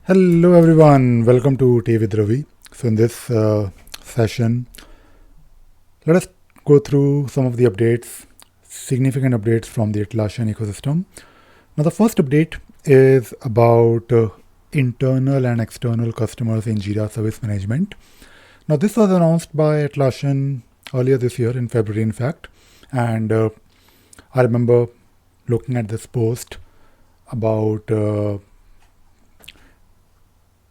Hello everyone, welcome to Tea with Ravi. So in this session, let us go through some of the updates, significant updates from the Atlassian ecosystem. Now the first update is about internal and external customers in Jira Service Management. Now this was announced by Atlassian earlier this year in February in fact, and I remember looking at this post about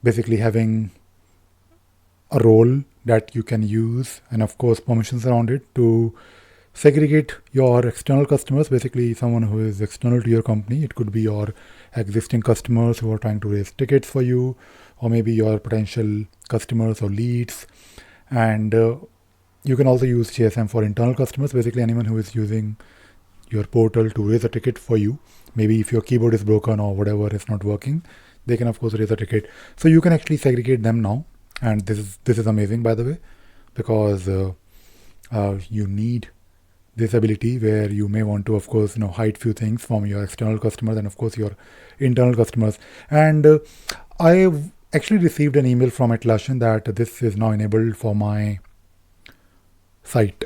basically having a role that you can use and of course permissions around it to segregate your external customers, basically someone who is external to your company. It could be your existing customers who are trying to raise tickets for you, or maybe your potential customers or leads. And you can also use JSM for internal customers, basically anyone who is using your portal to raise a ticket for you. Maybe if your keyboard is broken or whatever is not working, they can of course raise a ticket. So you can actually segregate them now, and this is amazing, by the way, because you need this ability where you may want to of course hide few things from your external customers and of course your internal customers. And I've actually received an email from Atlassian that this is now enabled for my site,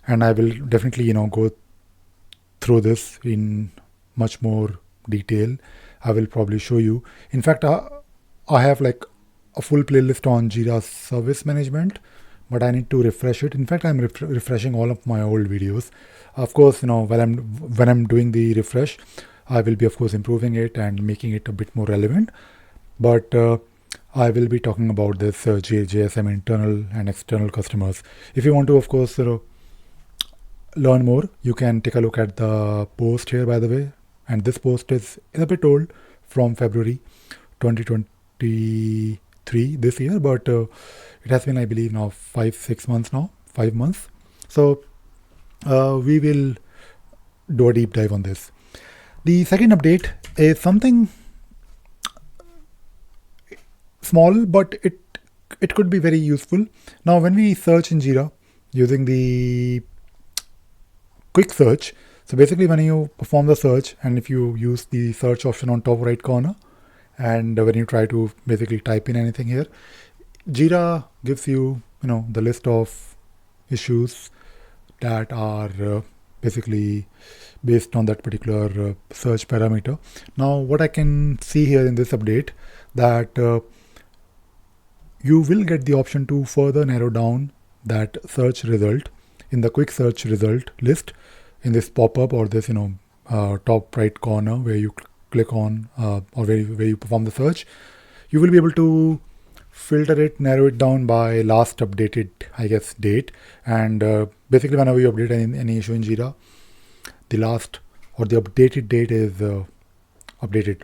and I will definitely go through this in much more detail. I will probably show you. In fact, I have like a full playlist on Jira Service Management, but I need to refresh it. In fact, I'm refreshing all of my old videos. Of course, when I'm doing the refresh, I will be of course improving it and making it a bit more relevant. But I will be talking about this JSM internal and external customers. If you want to, of course, learn more, you can take a look at the post here, by the way. And this post is a bit old, from February 2023 this year, but it has been, I believe, now 5 months now, 5 months. So we will do a deep dive on this. The second update is something small, but it could be very useful. Now, when we search in Jira using the quick search, so basically when you perform the search and if you use the search option on top right corner, and when you try to basically type in anything here, Jira gives you, the list of issues that are basically based on that particular search parameter. Now, what I can see here in this update, that you will get the option to further narrow down that search result in the quick search result list in this pop-up or this top right corner where you click on or where you perform the search. You will be able to filter it, narrow it down by last updated, I guess, date. And basically whenever you update any issue in Jira, the last or the updated date is updated.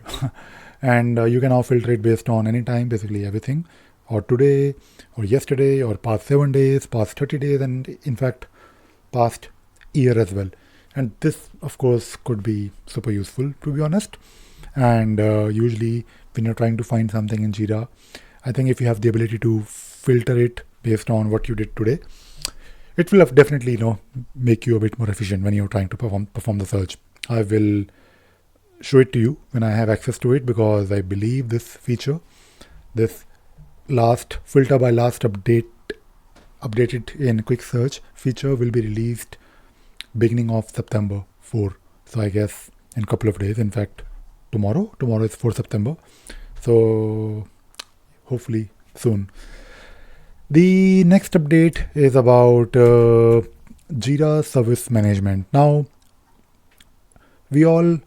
And you can now filter it based on any time, basically everything, or today or yesterday or past 7 days, past 30 days, and in fact past year as well. And this of course could be super useful, to be honest. And usually when you're trying to find something in Jira, I think if you have the ability to filter it based on what you did today, it will definitely make you a bit more efficient when you're trying to perform the search. I will show it to you when I have access to it, because I believe this feature, this last filter by last updated in quick search feature, will be released beginning of September 4. So I guess in a couple of days. In fact, tomorrow is 4 September. So hopefully soon. The next update is about Jira Service Management. Now, we all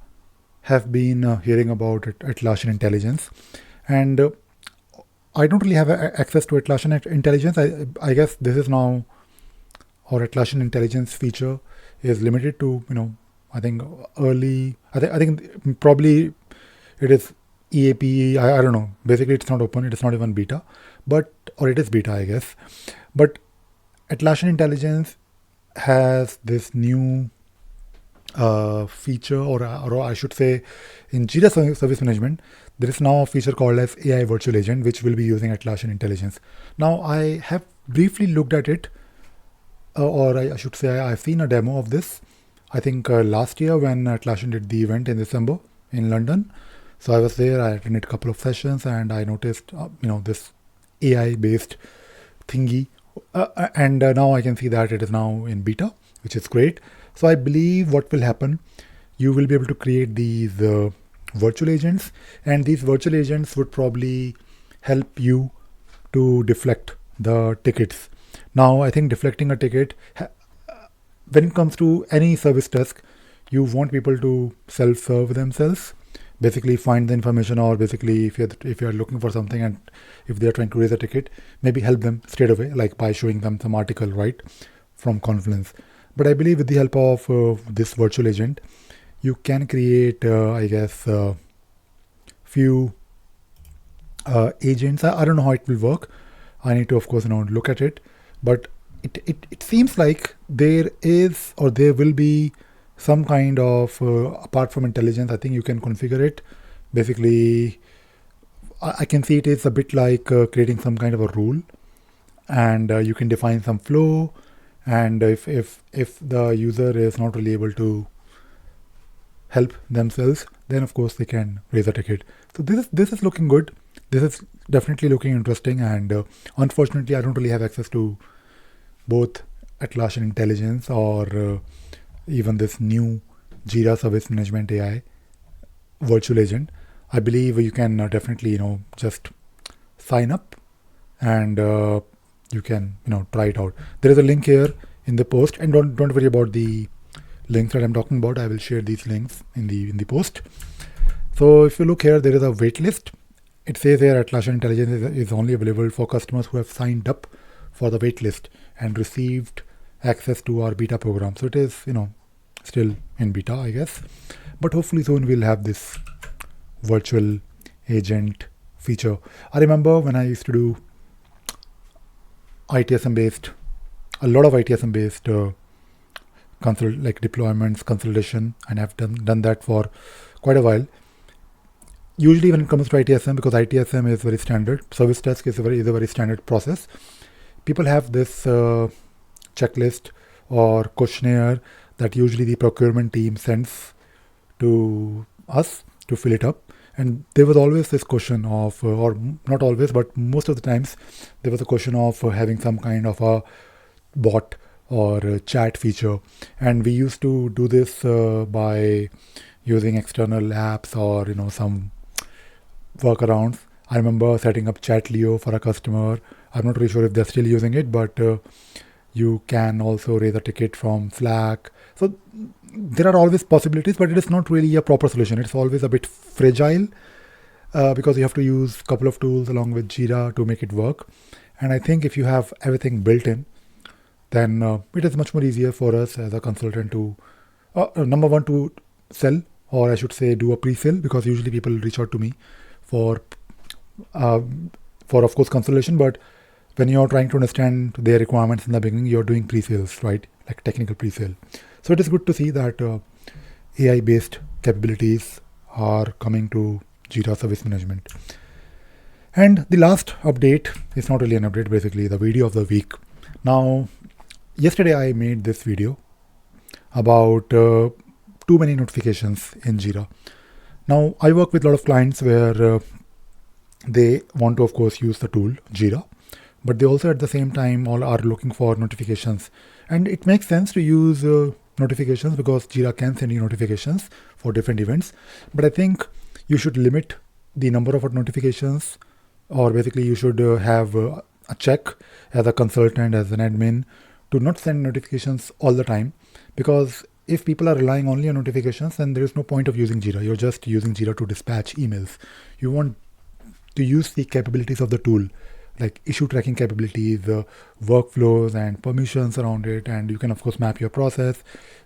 have been hearing about Atlassian Intelligence, and I don't really have access to Atlassian Intelligence. I guess this is now, or Atlassian Intelligence feature is limited to, I think early, I think probably it is EAP, I don't know. Basically, it's not open, it is not even beta, or it is beta, I guess. But Atlassian Intelligence has this new feature, or I should say, in Jira Service Management, there is now a feature called as AI Virtual Agent, which will be using Atlassian Intelligence. Now, I have briefly looked at it, or I should say I've seen a demo of this, I think last year when Atlassian did the event in December in London. So I was there, I attended a couple of sessions, and I noticed, this AI-based thingy. And now I can see that it is now in beta, which is great. So I believe what will happen, you will be able to create these virtual agents, and these virtual agents would probably help you to deflect the tickets. Now, I think deflecting a ticket, when it comes to any service desk, you want people to self-serve themselves, basically find the information, or basically if you're looking for something and if they're trying to raise a ticket, maybe help them straight away, like by showing them some article, right, from Confluence. But I believe with the help of this virtual agent, you can create, I guess, few agents. I don't know how it will work. I need to, of course, look at it. But it seems like there is, or there will be, some kind of, apart from intelligence, I think you can configure it. Basically, I can see it is a bit like creating some kind of a rule, and you can define some flow. And if the user is not really able to help themselves, then of course they can raise a ticket. So this is looking good. This is definitely looking interesting, and unfortunately, I don't really have access to both Atlassian Intelligence or even this new Jira Service Management AI virtual agent. I believe you can definitely just sign up, and you can try it out. There is a link here in the post, and don't worry about the links that I'm talking about. I will share these links in the post. So if you look here, there is a wait list. It says here Atlassian Intelligence is only available for customers who have signed up for the wait list and received access to our beta program. So it is still in beta, I guess, but hopefully soon we'll have this virtual agent feature. I remember when I used to do ITSM based, a lot of ITSM based deployments, consolidation, and I've done that for quite a while. Usually when it comes to ITSM, because ITSM is very standard, service desk is a very standard process. People have this checklist or questionnaire that usually the procurement team sends to us to fill it up. And there was always this question of, or not always, but most of the times, there was a question of having some kind of a bot or a chat feature. And we used to do this by using external apps or some workarounds. I remember setting up Chatlio for a customer. I'm not really sure if they're still using it, but you can also raise a ticket from Slack. So there are always possibilities, but it is not really a proper solution. It's always a bit fragile because you have to use a couple of tools along with Jira to make it work. And I think if you have everything built in, then it is much more easier for us as a consultant to, number one, to sell, or I should say do a pre-sale, because usually people reach out to me for of course consultation, but when you're trying to understand their requirements in the beginning, you're doing pre-sales, right? Like technical pre-sale. So it is good to see that AI-based capabilities are coming to Jira Service Management. And the last update is not really an update, basically the video of the week. Now, yesterday I made this video about too many notifications in Jira. Now, I work with a lot of clients where they want to, of course, use the tool Jira, but they also at the same time all are looking for notifications. And it makes sense to use notifications because Jira can send you notifications for different events. But I think you should limit the number of notifications, or basically you should have a check as a consultant, as an admin, to not send notifications all the time. Because if people are relying only on notifications, then there is no point of using Jira. You're just using Jira to dispatch emails. You want to use the capabilities of the tool, like issue tracking capabilities, workflows and permissions around it. And you can, of course, map your process.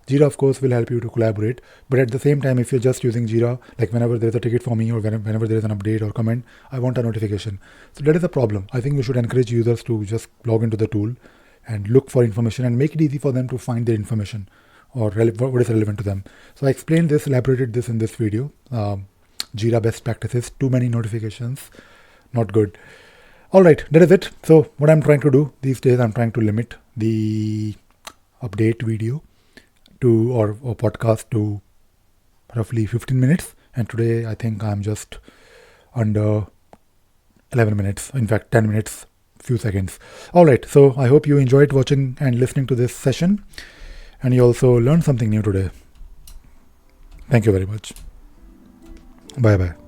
Jira, of course, will help you to collaborate. But at the same time, if you're just using Jira, like whenever there's a ticket for me or whenever there is an update or comment, I want a notification. So that is a problem. I think we should encourage users to just log into the tool and look for information and make it easy for them to find their information or what is relevant to them. So I explained this, elaborated this in this video. Jira best practices, too many notifications, not good. All right, that is it. So what I'm trying to do these days, I'm trying to limit the update video to or podcast to roughly 15 minutes. and today I think I'm just under 11 minutes, in fact 10 minutes, few seconds. Alright, so I hope you enjoyed watching and listening to this session, and you also learned something new today. Thank you very much. Bye bye.